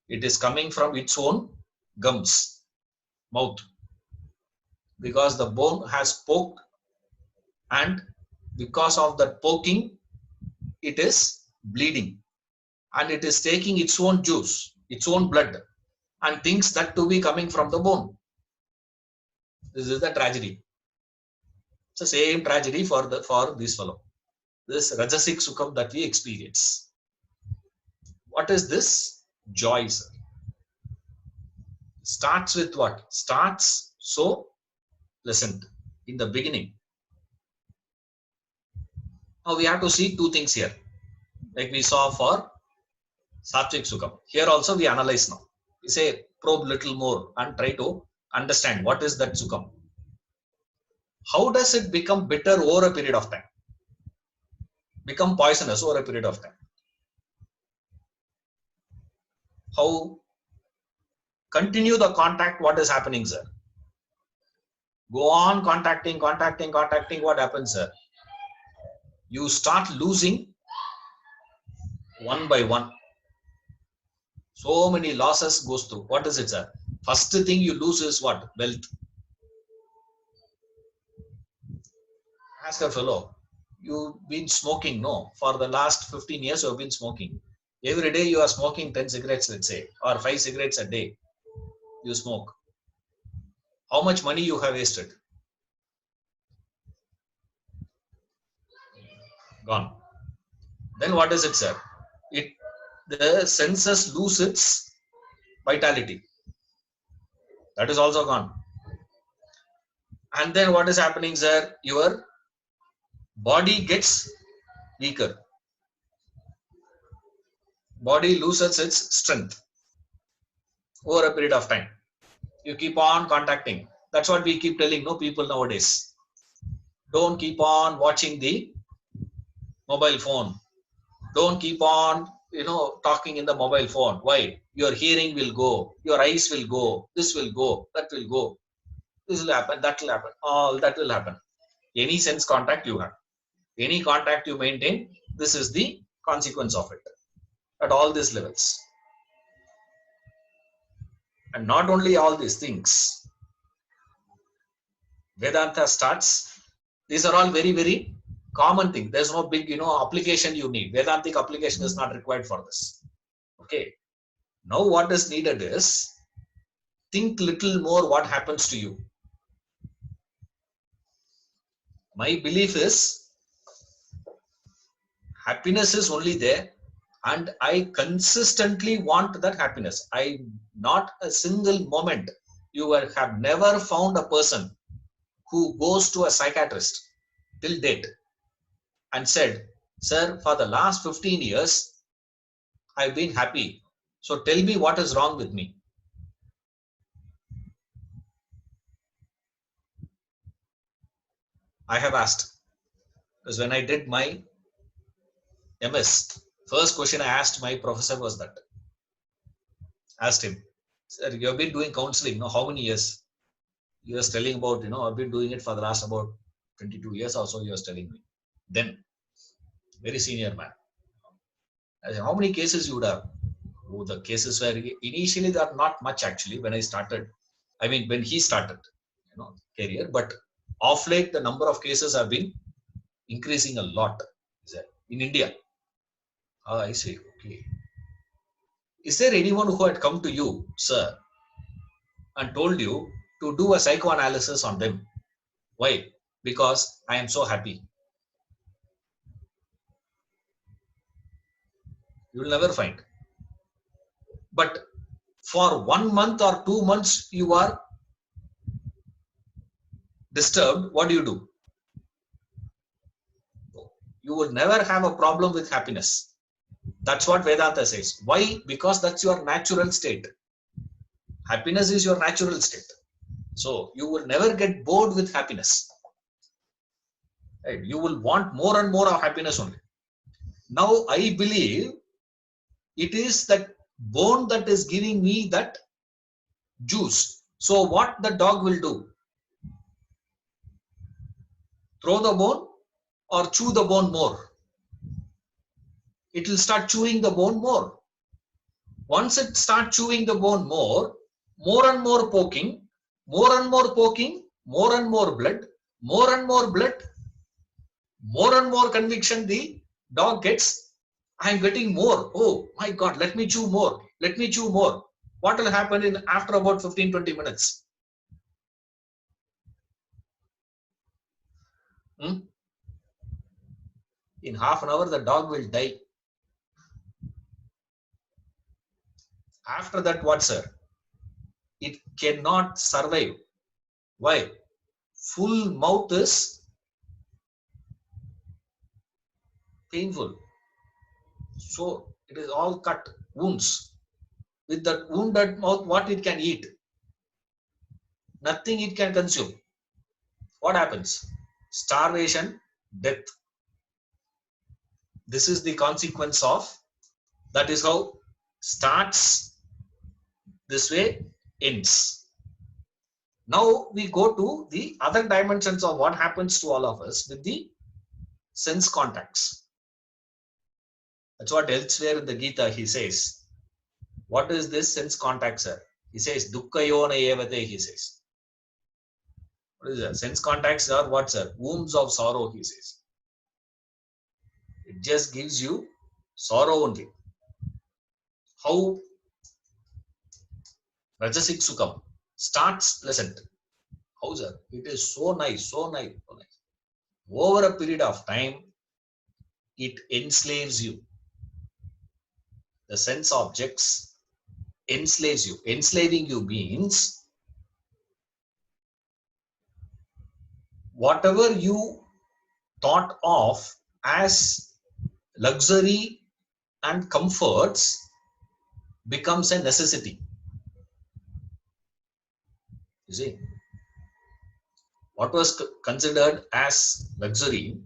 It is coming from its own gums, mouth. Because the bone has poked, and because of that poking, it is bleeding. And it is taking its own juice, its own blood, and thinks that to be coming from the bone. This is the tragedy. It's the same tragedy for this fellow. This Rajasic Sukham that we experience. What is this? Joy, sir. Starts with what? Starts so pleasant in the beginning. Now we have to see two things here. Like we saw for Satvic Sukham. Here also we analyze now. We say probe little more and try to understand what is that Sukham. How does it become bitter over a period of time? Become poisonous over a period of time? How continue the contact? What is happening, sir? Go on contacting. What happens, sir? You start losing one by one. So many losses goes through. What is it, sir? First thing you lose is what? Wealth. Ask a fellow, you've been smoking, no? For the last 15 years, you have been smoking. Every day you are smoking 10 cigarettes, let's say, or 5 cigarettes a day. You smoke. How much money you have wasted? Gone. Then what is it, sir? The senses lose its vitality. That is also gone. And then what is happening, sir? Your body gets weaker. Body loses its strength over a period of time. You keep on contacting. That's what we keep telling people nowadays. Don't keep on watching the mobile phone. Don't keep on talking in the mobile phone. Why? Your hearing will go, your eyes will go, this will go, that will go, this will happen, that will happen, all that will happen. Any sense contact you have, any contact you maintain, this is the consequence of it at all these levels. And not only all these things, Vedanta starts, these are all very, very common thing. There's no big, application you need. Vedantic application is not required for this. Okay. Now what is needed is, think little more what happens to you. My belief is, happiness is only there, and I consistently want that happiness. Not a single moment, you have never found a person who goes to a psychiatrist till date and said, Sir, for the last 15 years, I've been happy. So tell me what is wrong with me. I have asked. Because when I did my MS, first question I asked my professor was that. Asked him, sir, you have been doing counseling, now how many years? He was telling about, I've been doing it for the last about 22 years or so, he was telling me. Then, very senior man. I said, how many cases you would have? Oh, the cases were initially there are not much actually when I started. I mean, when he started, career, but of late the number of cases have been increasing a lot in India. I say, okay. Is there anyone who had come to you, sir, and told you to do a psychoanalysis on them? Why? Because I am so happy. You will never find. But for 1 month or 2 months you are disturbed, what do? You will never have a problem with happiness. That's what Vedanta says. Why? Because that's your natural state. Happiness is your natural state. So you will never get bored with happiness. Right? You will want more and more of happiness only. Now I believe it is that bone that is giving me that juice. So what the dog will do? Throw the bone or chew the bone more? It will start chewing the bone more. Once it starts chewing the bone more and more poking, more and more poking, more and more blood, more and more blood, more and more conviction the dog gets. I'm getting more. Oh my God, let me chew more. Let me chew more. What will happen after about 15-20 minutes? In half an hour, the dog will die. After that, what, sir? It cannot survive. Why? Full mouth is painful. So it is all cut, wounds. With that wounded mouth, what it can eat? Nothing it can consume. What happens? Starvation, death. This is the consequence of, that is how starts this way, ends. Now we go to the other dimensions of what happens to all of us with the sense contacts. That's what elsewhere in the Gita he says. What is this sense contact, sir? He says, Dukkayona evate, he says. What is that? Sense contacts are what, sir? Wombs of sorrow, he says. It just gives you sorrow only. How Rajasic Sukham starts pleasant. How, sir? It is so nice, so nice, so nice. Over a period of time, it enslaves you. The sense objects enslaves you. Enslaving you means whatever you thought of as luxury and comforts becomes a necessity. You see, what was considered as luxury,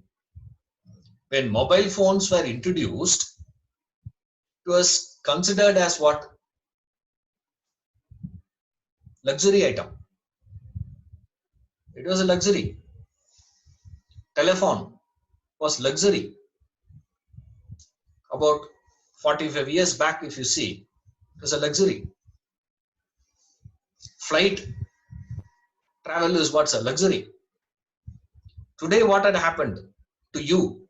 when mobile phones were introduced, it was considered as what? Luxury item. It was a luxury. Telephone was luxury. About 45 years back, if you see, it was a luxury. Flight travel is what's a luxury. Today, what had happened to you?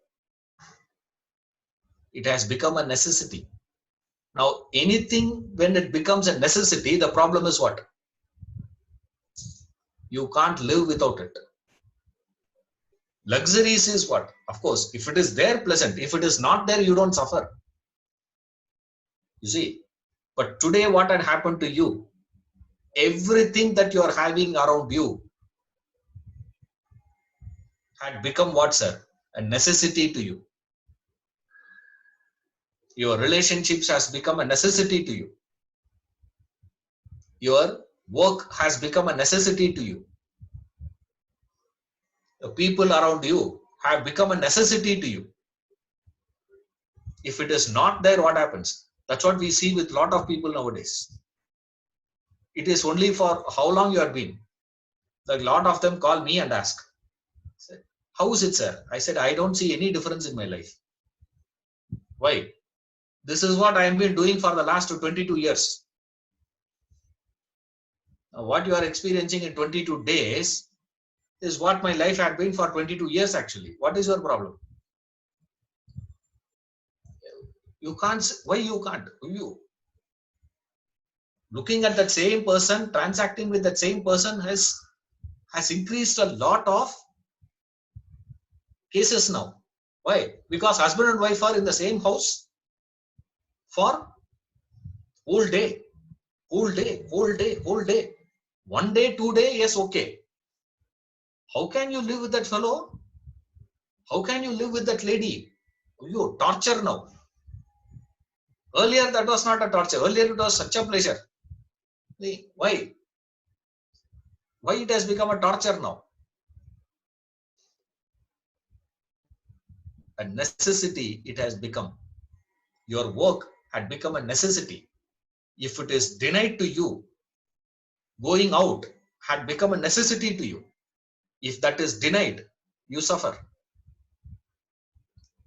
It has become a necessity. Now, anything when it becomes a necessity, the problem is what? You can't live without it. Luxuries is what? Of course, if it is there, pleasant. If it is not there, you don't suffer. You see, but today what had happened to you? Everything that you are having around you had become what, sir? A necessity to you. Your relationships has become a necessity to you. Your work has become a necessity to you. The people around you have become a necessity to you. If it is not there, what happens? That's what we see with a lot of people nowadays. It is only for how long you have been. Like a lot of them call me and ask, how is it, sir? I said, I don't see any difference in my life. Why? This is what I have been doing for the last 22 years. Now, what you are experiencing in 22 days is what my life had been for 22 years actually. What is your problem? You can't. Why you can't? You looking at that same person, transacting with that same person has increased a lot of cases now. Why? Because husband and wife are in the same house for whole day, whole day, whole day, whole day. 1 day, 2 day, yes, okay. How can you live with that fellow? How can you live with that lady? You torture now. Earlier that was not a torture. Earlier it was such a pleasure. Why? Why it has become a torture now? A necessity it has become. Your work had become a necessity. If it is denied to you, going out had become a necessity to you. If that is denied, you suffer.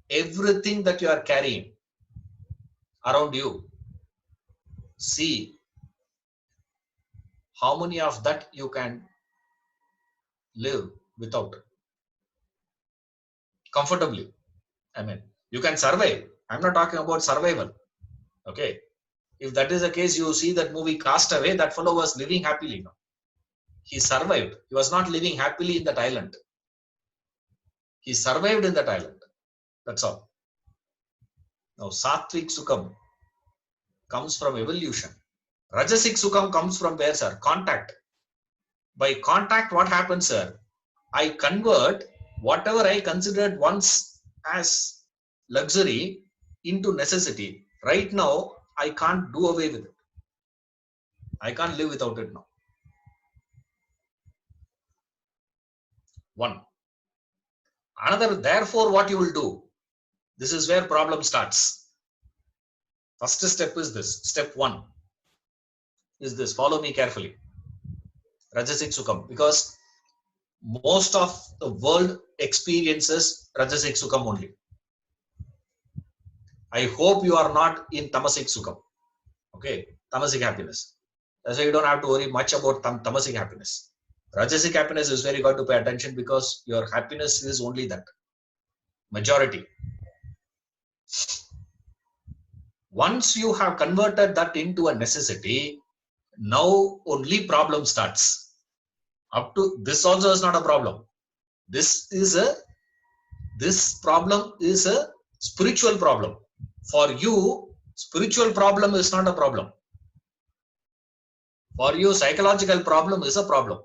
Everything that you are carrying around you, see how many of that you can live without comfortably. I mean, you can survive. I'm not talking about survival. Okay. If that is the case, you see that movie Castaway, that fellow was living happily. No? He survived. He was not living happily in that island. He survived in that island. That's all. Now, Satvic Sukham comes from evolution. Rajasic Sukham comes from where, sir? Contact. By contact, what happens, sir? I convert whatever I considered once as luxury into necessity. Right now, I can't do away with it. I can't live without it now. One. Another, therefore, what you will do? This is where problem starts. First step is this. Step 1 is this. Follow me carefully. Rajasic Sukham. Because most of the world experiences Rajasic Sukham only. I hope you are not in Tamasic Sukham. Okay. Tamasic happiness. That's why you don't have to worry much about Tamasic happiness. Rajasic happiness is very good to pay attention because your happiness is only that. Majority. Once you have converted that into a necessity, now only problem starts. Up to this also is not a problem. This problem is a spiritual problem. For you, spiritual problem is not a problem. For you, psychological problem is a problem.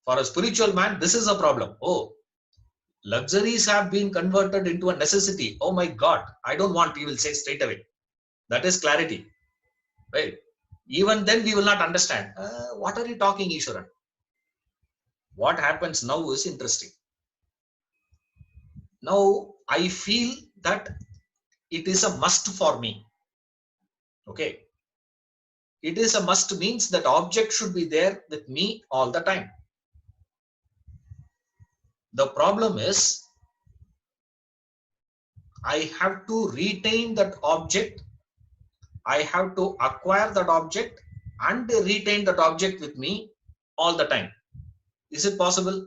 For a spiritual man, this is a problem. Oh, luxuries have been converted into a necessity. Oh my God, I don't want, he will say straight away. That is clarity. Right? Even then we will not understand. What are you talking, Ishwaran? What happens now is interesting. Now I feel that it is a must for me. Okay. It is a must means that object should be there with me all the time. The problem is I have to retain that object. I have to acquire that object and retain that object with me all the time. Is it possible?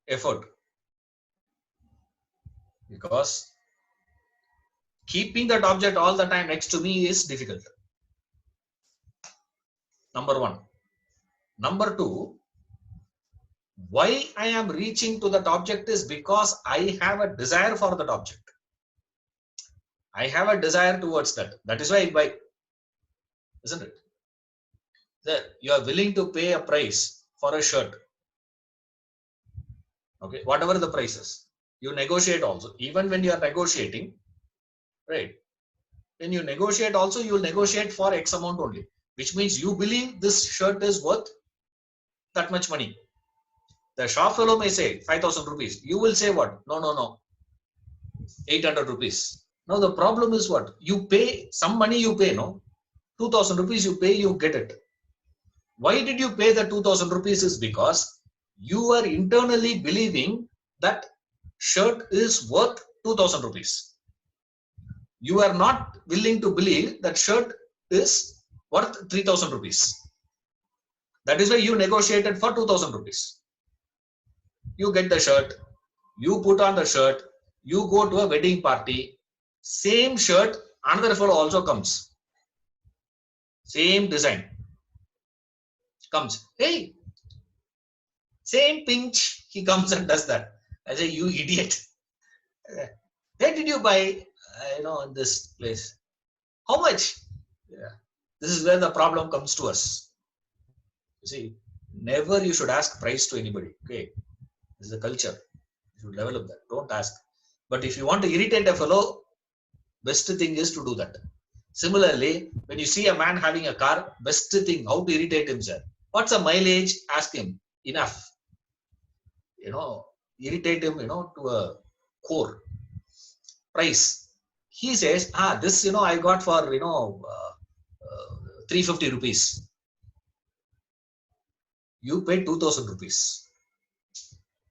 Effort. Because keeping that object all the time next to me is difficult. Number 1. Number 2, why I am reaching to that object is because I have a desire for that object. I have a desire towards that. That is why I buy. Isn't it? That you are willing to pay a price for a shirt. Okay, whatever the prices, you negotiate also. Even when you are negotiating, right? When you negotiate also, you will negotiate for X amount only, which means you believe this shirt is worth that much money. The shop fellow may say 5,000 rupees. You will say what? No, no, no. 800 rupees. Now the problem is what? You pay some money, you pay, no? 2,000 rupees you pay, you get it. Why did you pay the 2,000 rupees? Is because you are internally believing that shirt is worth 2,000 rupees. You are not willing to believe that shirt is worth 3,000 rupees. That is why you negotiated for 2,000 rupees. You get the shirt, you put on the shirt, you go to a wedding party, same shirt, another fellow also comes. Same design. Comes. Hey, same pinch, he comes and does that. I say, you idiot. Where did you buy, in this place? How much? Yeah. This is where the problem comes to us. You see, never you should ask price to anybody. Okay. This is a culture. You should develop that. Don't ask. But if you want to irritate a fellow, best thing is to do that. Similarly, when you see a man having a car, best thing, how to irritate him, sir. What's the mileage? Ask him. Enough. Irritate him, to a core. Price. He says, this, I got for, 350 rupees. You pay 2,000 rupees.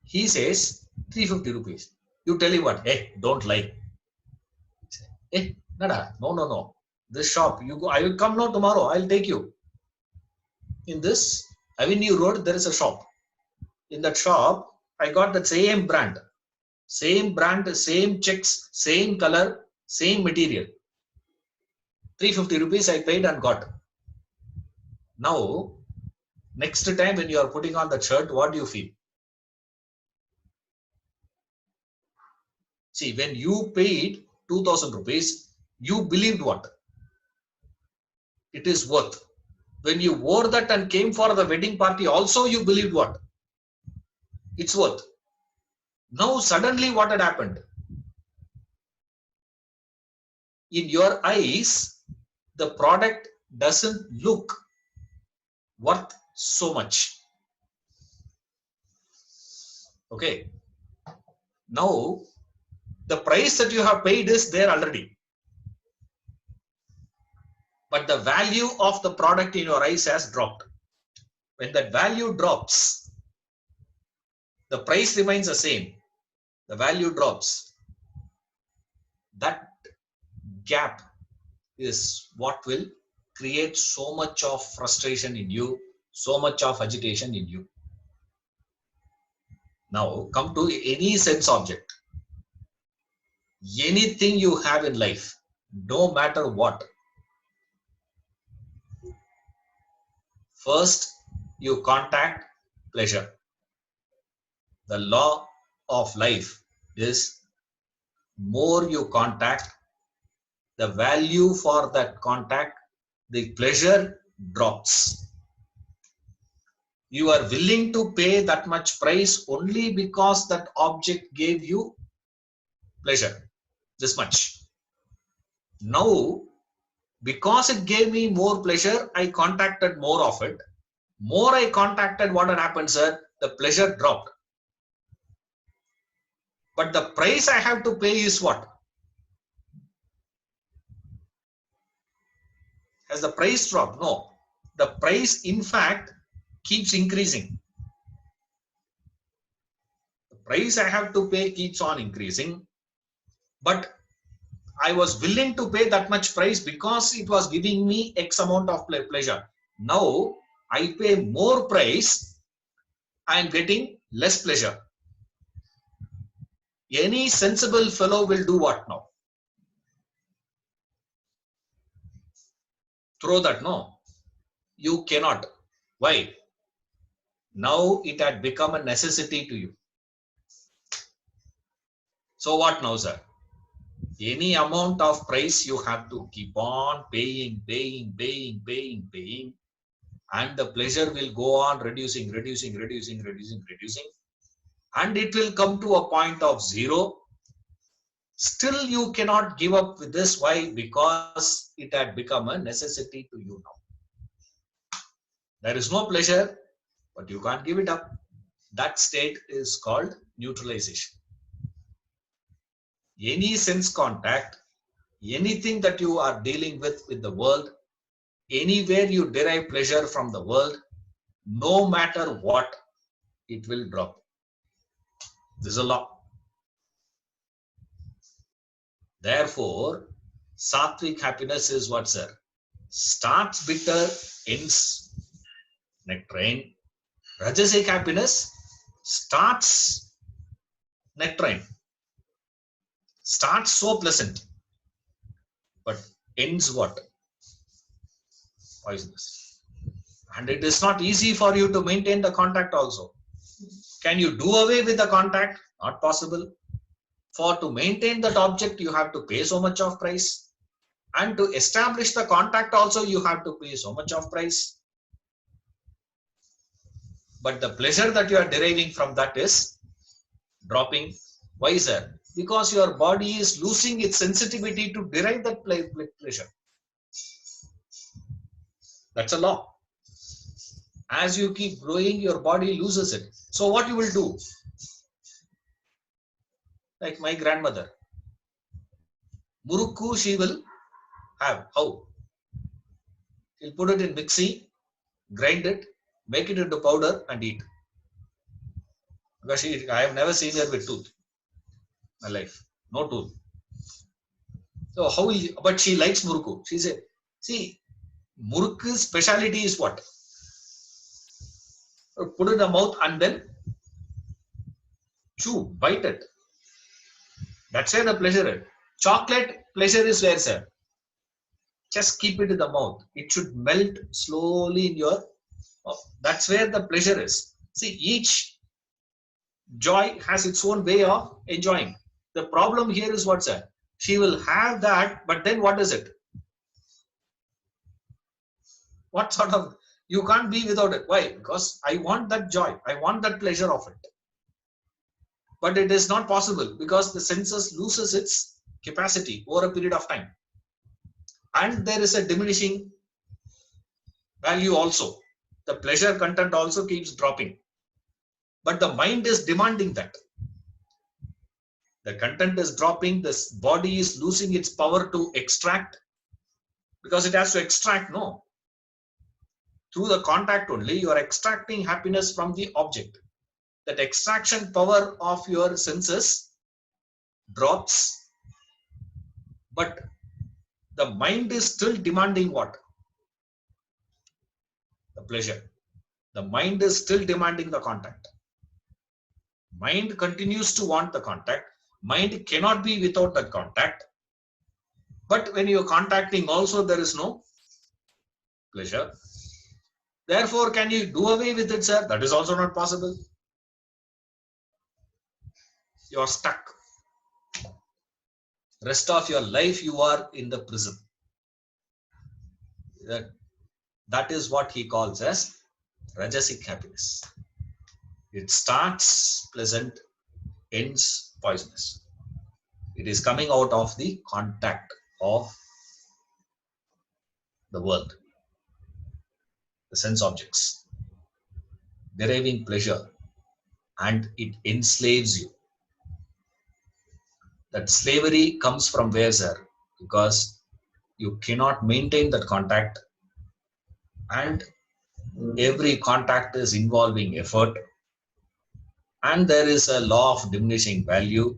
He says 350 rupees. You tell him what? Hey, don't lie. Hey, nada, no. This shop, you go. I will come now tomorrow. I'll take you. In this Avenue Road, there is a shop. In that shop, I got the same brand, same checks, same color, same material. 350 rupees I paid and got. Now, next time when you are putting on the shirt, what do you feel? See, when you paid 2,000 rupees, you believed what? It is worth. When you wore that and came for the wedding party, also you believed what? It's worth. Now, suddenly what had happened? In your eyes, the product doesn't look worth so much. Okay. Now, the price that you have paid is there already. But the value of the product in your eyes has dropped. When that value drops, the price remains the same. The value drops. That gap is what will create so much of frustration in you, so much of agitation in you. Now, come to any sense object. Anything you have in life, no matter what. First, you contact pleasure. The law of life is more you contact, the value for that contact, the pleasure drops. You are willing to pay that much price only because that object gave you pleasure, this much. Now, because it gave me more pleasure, I contacted more of it. More I contacted, what had happened, sir? The pleasure dropped. But the price I have to pay is what? Has the price dropped? No. The price, in fact, keeps increasing. The price I have to pay keeps on increasing. But I was willing to pay that much price because it was giving me X amount of pleasure. Now, I pay more price, I am getting less pleasure. Any sensible fellow will do what now? Throw that, no. You cannot. Why? Now it had become a necessity to you. So what now, sir? Any amount of price you have to keep on paying, and the pleasure will go on reducing. and it will come to a point of zero. Still, you cannot give up with this. Why? Because it had become a necessity to you now. There is no pleasure, but you can't give it up. That state is called neutralization. Any sense contact, anything that you are dealing with the world, anywhere you derive pleasure from the world, no matter what, it will drop. This is a law. Therefore, Satvic happiness is what, sir? Starts bitter, ends nectarine. Rajasic happiness starts nectarine, starts so pleasant, but ends what? Poisonous. And it is not easy for you to maintain the contact also. Can you do away with the contact? Not possible. For to maintain that object, you have to pay so much of price. And to establish the contact also, you have to pay so much of price. But the pleasure that you are deriving from that is dropping. Why, sir? Because your body is losing its sensitivity to derive that pleasure. That's a law. As you keep growing, your body loses it. So what you will do? Like my grandmother, murukku she will have. How? She'll put it in mixie, grind it, make it into powder and eat. Because I have never seen her with tooth. My life, no tooth. So how? But she likes murukku. She said, see, murukku's speciality is what? Put it in the mouth and then chew, bite it. That's where the pleasure is. Chocolate pleasure is where, sir? Just keep it in the mouth. It should melt slowly in your mouth. That's where the pleasure is. See, each joy has its own way of enjoying. The problem here is what, sir? She will have that, but then what is it? What sort of, you can't be without it. Why? Because I want that joy. I want that pleasure of it. But it is not possible because the senses loses its capacity over a period of time. And there is a diminishing value also. The pleasure content also keeps dropping. But the mind is demanding that. The content is dropping, the body is losing its power to extract because it has to extract, no. Through the contact only, you are extracting happiness from the object. That extraction power of your senses drops, but the mind is still demanding what? The pleasure. The mind is still demanding the contact. Mind continues to want the contact. Mind cannot be without that contact. But when you are contacting also, there is no pleasure. Therefore, can you do away with it, sir? That is also not possible. You are stuck. Rest of your life, you are in the prison. That is what he calls as Rajasic happiness. It starts pleasant, ends poisonous. It is coming out of the contact of the world, the sense objects, deriving pleasure, and it enslaves you. That slavery comes from where, sir? Because you cannot maintain that contact, and every contact is involving effort, and there is a law of diminishing value.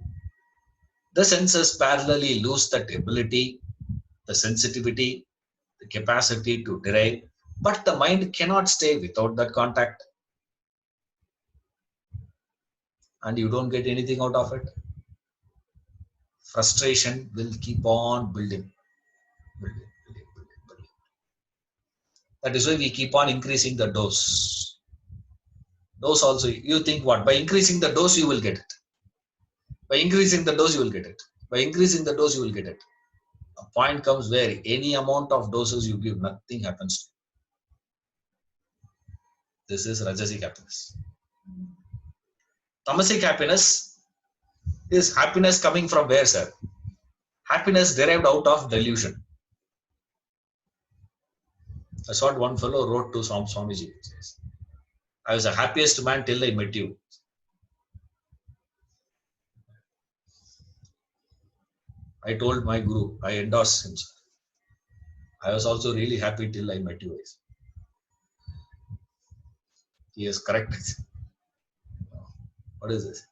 The senses parallelly lose that ability, the sensitivity, the capacity to derive, but the mind cannot stay without that contact, and you don't get anything out of it. Frustration will keep on building. That is why we keep on increasing the dose. Dose also, you think what? By increasing the dose, you will get it. By increasing the dose, you will get it. By increasing the dose, you will get it. A point comes where any amount of doses you give, nothing happens. This is Rajasic happiness. Tamasic happiness is happiness coming from where, sir? Happiness derived out of delusion. That's what one fellow wrote to Swamiji. I was the happiest man till I met you. I told my guru, I endorsed him. I was also really happy till I met you. He is correct. What is this?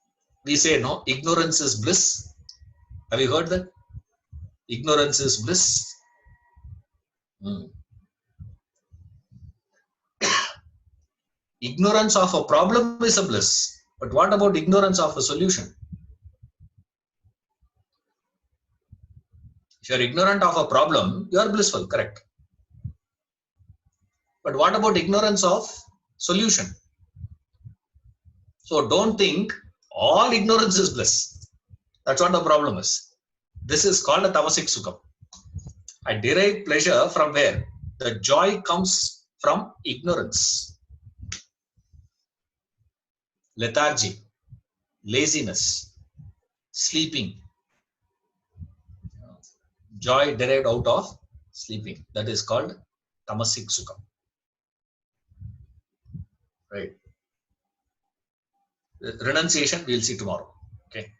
We say, no, ignorance is bliss. Have you heard that? Ignorance is bliss. Ignorance of a problem is a bliss. But what about ignorance of a solution? If you are ignorant of a problem, you are blissful, correct. But what about ignorance of solution? So don't think all ignorance is bliss. That's what the problem is. This is called a Tamasic Sukham. I derive pleasure from where? The joy comes from ignorance. Lethargy, laziness, sleeping. Joy derived out of sleeping. That is called Tamasic Sukham. Right. Renunciation, we'll see tomorrow. Okay.